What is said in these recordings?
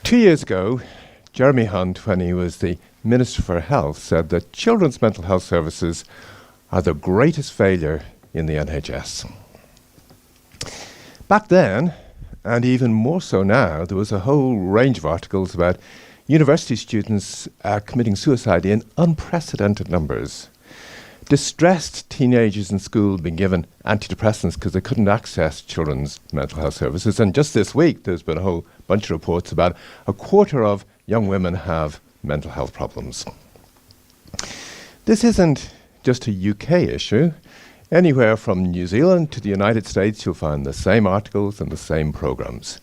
2 years ago, Jeremy Hunt, when he was the Minister for Health, said that children's mental health services are the greatest failure in the NHS. Back then, and even more so now, there was a whole range of articles about university students committing suicide in unprecedented numbers. Distressed teenagers in school being given antidepressants because they couldn't access children's mental health services. And just this week, there's been a whole bunch of reports about a quarter of young women have mental health problems. This isn't just a UK issue. Anywhere from New Zealand to the United States, you'll find the same articles and the same programs.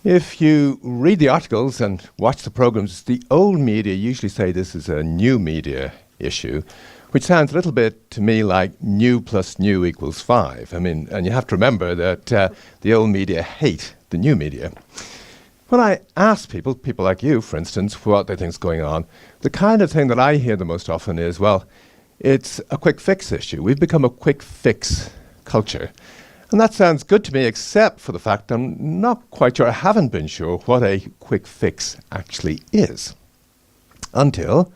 If you read the articles and watch the programs, the old media usually say this is a new media issue, which sounds a little bit to me like new plus new equals 5. I mean, and you have to remember that the old media hate the new media. When I ask people like you, for instance, what they think is going on, the kind of thing that I hear the most often is, well, it's a quick fix issue. We've become a quick fix culture. And that sounds good to me, except for the fact I'm not quite sure, I haven't been sure what a quick fix actually is. Until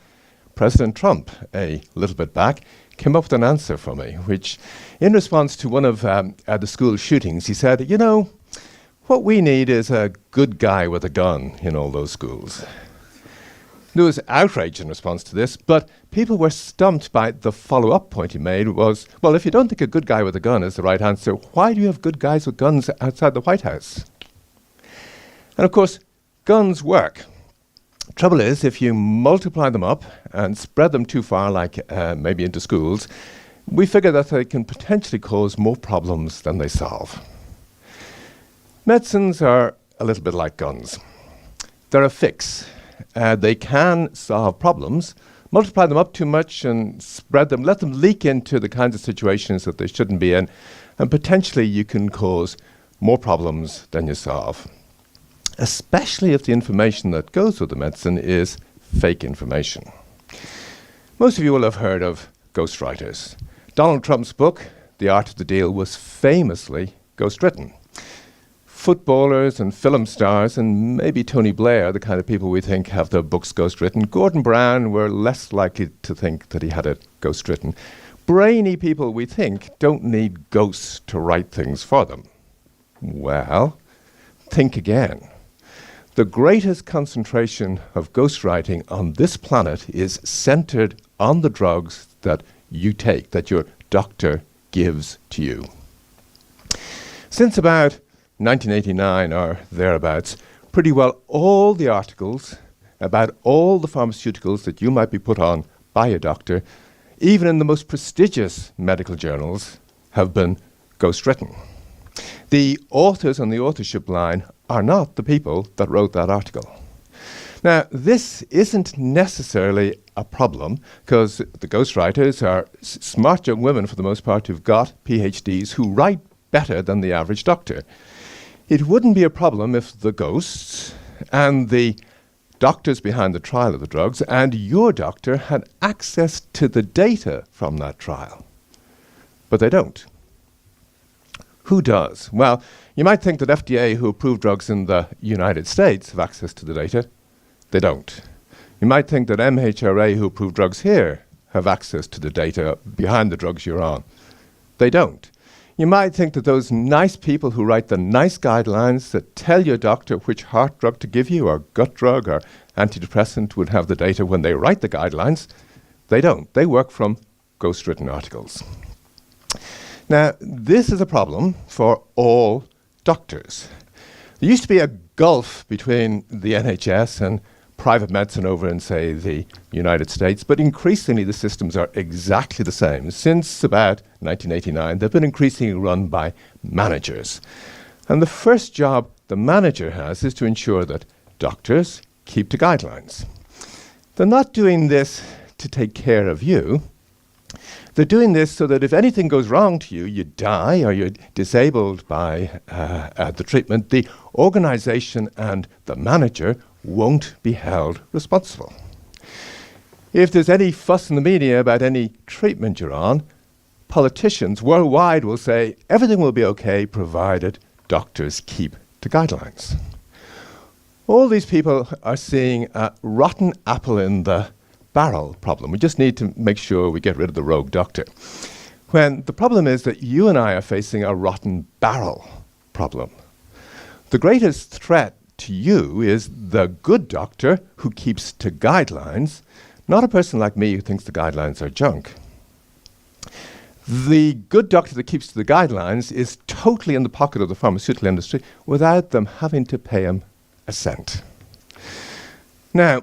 President Trump, a little bit back, came up with an answer for me, which in response to one of the school shootings, he said, you know, what we need is a good guy with a gun in all those schools. There was outrage in response to this, but people were stumped by the follow-up point he made was, well, if you don't think a good guy with a gun is the right answer, why do you have good guys with guns outside the White House? And of course, guns work. Trouble is, if you multiply them up and spread them too far, like maybe into schools, we figure that they can potentially cause more problems than they solve. Medicines are a little bit like guns. They're a fix. They can solve problems. Multiply them up too much and spread them, let them leak into the kinds of situations that they shouldn't be in, and potentially you can cause more problems than you solve. Especially if the information that goes with the medicine is fake information. Most of you will have heard of ghostwriters. Donald Trump's book, The Art of the Deal, was famously ghostwritten. Footballers and film stars and maybe Tony Blair, the kind of people we think have their books ghostwritten. Gordon Brown, we're less likely to think that he had it ghostwritten. Brainy people, we think, don't need ghosts to write things for them. Well, think again. The greatest concentration of ghostwriting on this planet is centered on the drugs that you take, that your doctor gives to you. Since about 1989 or thereabouts, pretty well all the articles about all the pharmaceuticals that you might be put on by a doctor, even in the most prestigious medical journals, have been ghostwritten. The authors on the authorship line are not the people that wrote that article. Now, this isn't necessarily a problem, because the ghostwriters are smart young women, for the most part, who've got PhDs who write better than the average doctor. It wouldn't be a problem if the ghosts and the doctors behind the trial of the drugs and your doctor had access to the data from that trial. But they don't. Who does? Well, you might think that FDA, who approve drugs in the United States, have access to the data. They don't. You might think that MHRA, who approve drugs here, have access to the data behind the drugs you're on. They don't. You might think that those nice people who write the nice guidelines that tell your doctor which heart drug to give you, or gut drug, or antidepressant would have the data when they write the guidelines. They don't. They work from ghostwritten articles. Now, this is a problem for all doctors. There used to be a gulf between the NHS and private medicine over in, say, the United States, but increasingly the systems are exactly the same. Since about 1989, they've been increasingly run by managers. And the first job the manager has is to ensure that doctors keep to guidelines. They're not doing this to take care of you. They're doing this so that if anything goes wrong to you, you die or you're disabled by the treatment, the organization and the manager won't be held responsible. If there's any fuss in the media about any treatment you're on, politicians worldwide will say everything will be okay provided doctors keep to guidelines. All these people are seeing a rotten apple in the barrel problem. We just need to make sure we get rid of the rogue doctor. When the problem is that you and I are facing a rotten barrel problem. The greatest threat to you is the good doctor who keeps to guidelines, not a person like me who thinks the guidelines are junk. The good doctor that keeps to the guidelines is totally in the pocket of the pharmaceutical industry without them having to pay him a cent. Now,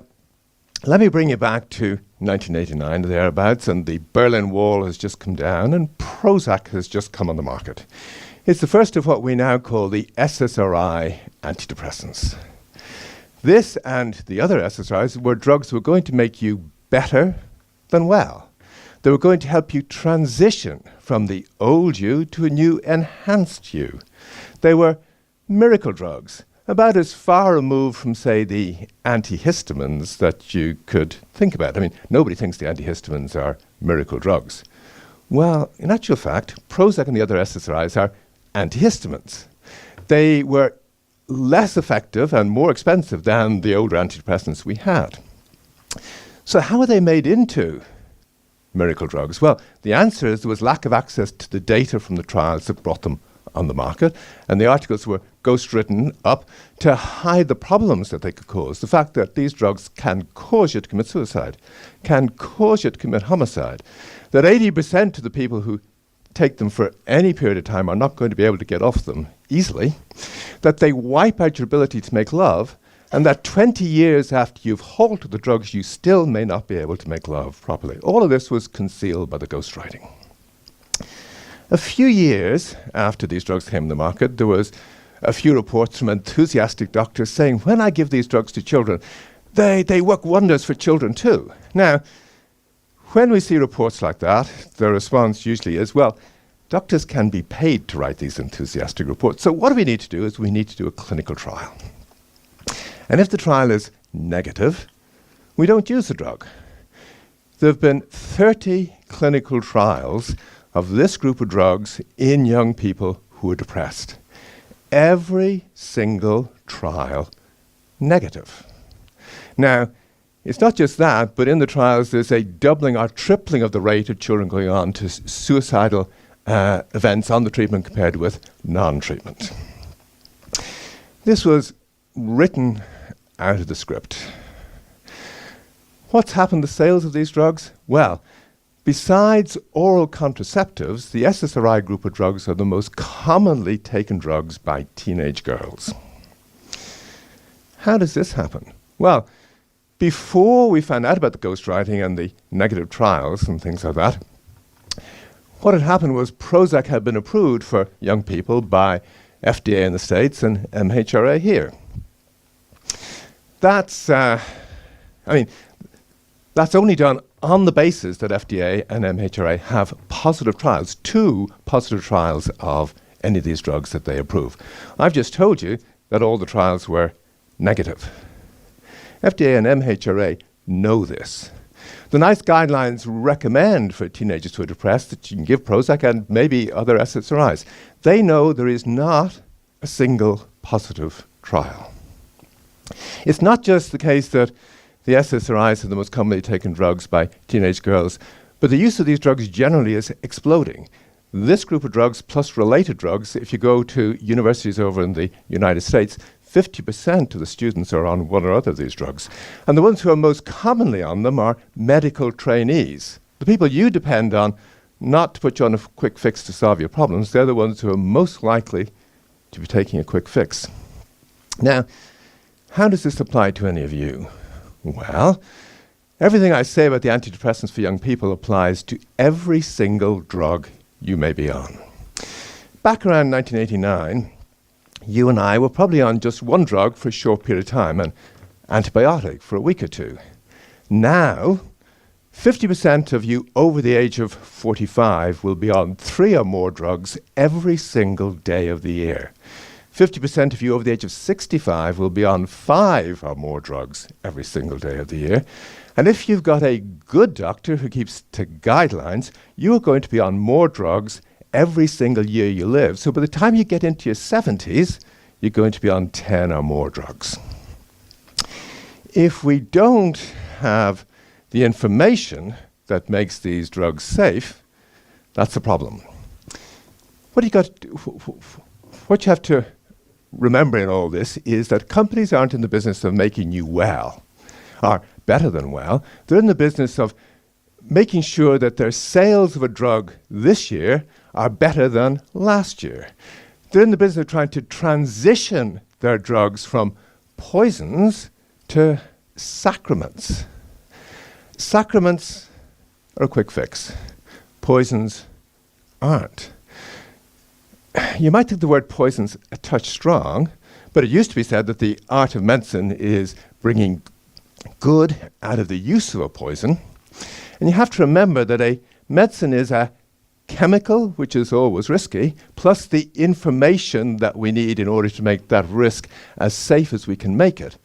let me bring you back to 1989, thereabouts, and the Berlin Wall has just come down and Prozac has just come on the market. It's the first of what we now call the SSRI antidepressants. This and the other SSRIs were drugs that were going to make you better than well. They were going to help you transition from the old you to a new enhanced you. They were miracle drugs, about as far removed from, say, the antihistamines that you could think about. I mean, nobody thinks the antihistamines are miracle drugs. Well, in actual fact, Prozac and the other SSRIs are antihistamines. They were less effective and more expensive than the older antidepressants we had. So how were they made into miracle drugs? Well, the answer is there was lack of access to the data from the trials that brought them on the market, and the articles were ghost-written up to hide the problems that they could cause. The fact that these drugs can cause you to commit suicide, can cause you to commit homicide, that 80% of the people who take them for any period of time are not going to be able to get off them easily, that they wipe out your ability to make love, and that 20 years after you've halted the drugs, you still may not be able to make love properly. All of this was concealed by the ghostwriting. A few years after these drugs came on the market, there was a few reports from enthusiastic doctors saying, when I give these drugs to children, they work wonders for children too. Now, when we see reports like that, the response usually is, well, doctors can be paid to write these enthusiastic reports. So what we need to do is we need to do a clinical trial. And if the trial is negative, we don't use the drug. There have been 30 clinical trials of this group of drugs in young people who are depressed. Every single trial negative. Now, it's not just that, but in the trials there's a doubling or tripling of the rate of children going on to suicidal events on the treatment compared with non-treatment. This was written out of the script. What's happened to sales of these drugs? Well, besides oral contraceptives, the SSRI group of drugs are the most commonly taken drugs by teenage girls. How does this happen? Well, before we found out about the ghostwriting and the negative trials and things like that, what had happened was Prozac had been approved for young people by FDA in the States and MHRA here. That's only done on the basis that FDA and MHRA have positive trials, 2 positive trials of any of these drugs that they approve. I've just told you that all the trials were negative. FDA and MHRA know this. The NICE guidelines recommend for teenagers who are depressed that you can give Prozac and maybe other SSRIs. They know there is not a single positive trial. It's not just the case that the SSRIs are the most commonly taken drugs by teenage girls, but the use of these drugs generally is exploding. This group of drugs plus related drugs, if you go to universities over in the United States, 50% of the students are on one or other of these drugs. And the ones who are most commonly on them are medical trainees. The people you depend on not to put you on a quick fix to solve your problems, they're the ones who are most likely to be taking a quick fix. Now, how does this apply to any of you? Well, everything I say about the antidepressants for young people applies to every single drug you may be on. Back around 1989, you and I were probably on just one drug for a short period of time, an antibiotic for a week or two. Now, 50% of you over the age of 45 will be on 3 or more drugs every single day of the year. 50% of you over the age of 65 will be on 5 or more drugs every single day of the year. And if you've got a good doctor who keeps to guidelines, you're going to be on more drugs every single year you live. So by the time you get into your 70s, you're going to be on 10 or more drugs. If we don't have the information that makes these drugs safe, that's a problem. What you have to remember in all this is that companies aren't in the business of making you well, or better than well. They're in the business of making sure that their sales of a drug this year are better than last year. They're in the business of trying to transition their drugs from poisons to sacraments. Sacraments are a quick fix. Poisons aren't. You might think the word poison's a touch strong, but it used to be said that the art of medicine is bringing good out of the use of a poison. And you have to remember that a medicine is a chemical, which is always risky, plus the information that we need in order to make that risk as safe as we can make it.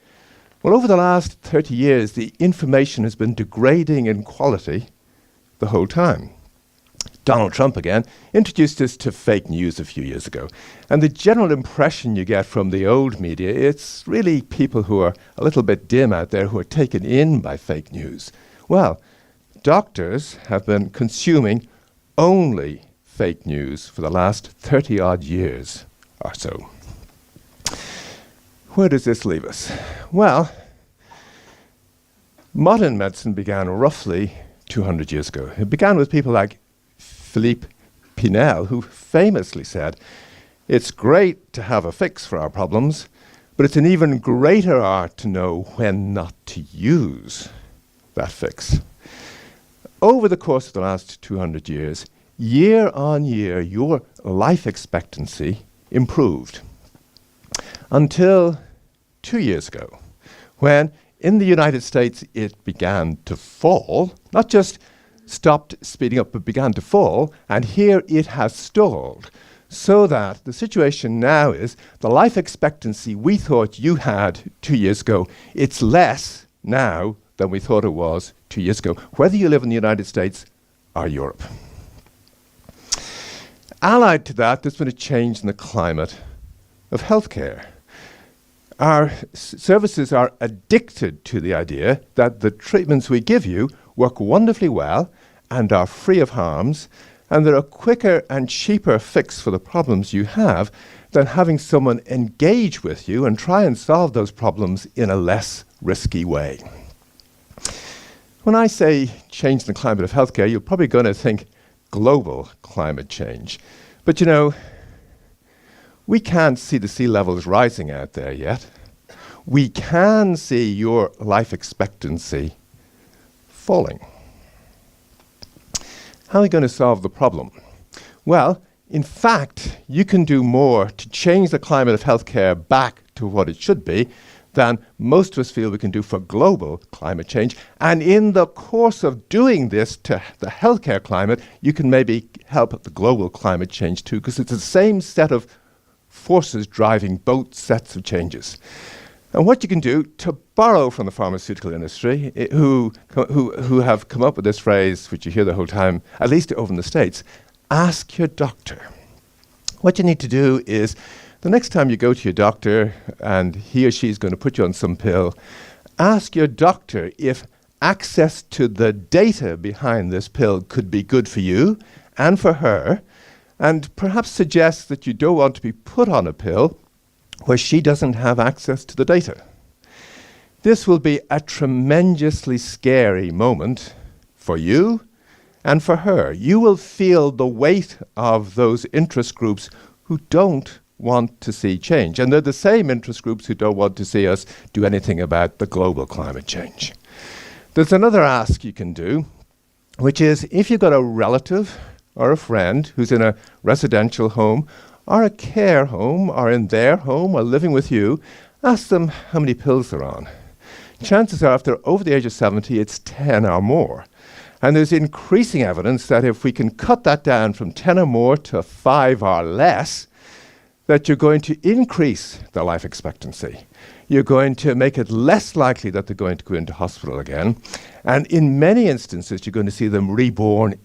Well, over the last 30 years, the information has been degrading in quality the whole time. Donald Trump, again, introduced us to fake news a few years ago. And the general impression you get from the old media, it's really people who are a little bit dim out there who are taken in by fake news. Well, doctors have been consuming only fake news for the last 30-odd years or so. Where does this leave us? Well, modern medicine began roughly 200 years ago. It began with people like Philippe Pinel, who famously said, "It's great to have a fix for our problems, but it's an even greater art to know when not to use that fix." Over the course of the last 200 years, year on year, your life expectancy improved. Until 2 years ago, when in the United States it began to fall, not just stopped speeding up, but began to fall, and here it has stalled. So that the situation now is the life expectancy we thought you had 2 years ago, it's less now than we thought it was 2 years ago, whether you live in the United States or Europe. Allied to that, there's been a change in the climate of healthcare. Our services are addicted to the idea that the treatments we give you work wonderfully well and are free of harms, and they're a quicker and cheaper fix for the problems you have than having someone engage with you and try and solve those problems in a less risky way. When I say change in the climate of healthcare, you're probably going to think global climate change. But you know, we can't see the sea levels rising out there yet. We can see your life expectancy falling. How are we going to solve the problem? Well, in fact, you can do more to change the climate of healthcare back to what it should be than most of us feel we can do for global climate change. And in the course of doing this to the healthcare climate, you can maybe help the global climate change too, because it's the same set of forces driving both sets of changes. And what you can do to borrow from the pharmaceutical industry, who have come up with this phrase, which you hear the whole time, at least over in the States, ask your doctor. What you need to do is, the next time you go to your doctor and he or she is going to put you on some pill, ask your doctor if access to the data behind this pill could be good for you and for her, and perhaps suggest that you don't want to be put on a pill where she doesn't have access to the data. This will be a tremendously scary moment for you and for her. You will feel the weight of those interest groups who don't want to see change. And they're the same interest groups who don't want to see us do anything about the global climate change. There's another ask you can do, which is if you've got a relative or a friend who's in a residential home or a care home or in their home or living with you, ask them how many pills they're on. Chances are if they're over the age of 70, it's 10 or more. And there's increasing evidence that if we can cut that down from 10 or more to 5 or less, that you're going to increase their life expectancy. You're going to make it less likely that they're going to go into hospital again. And in many instances, you're going to see them reborn in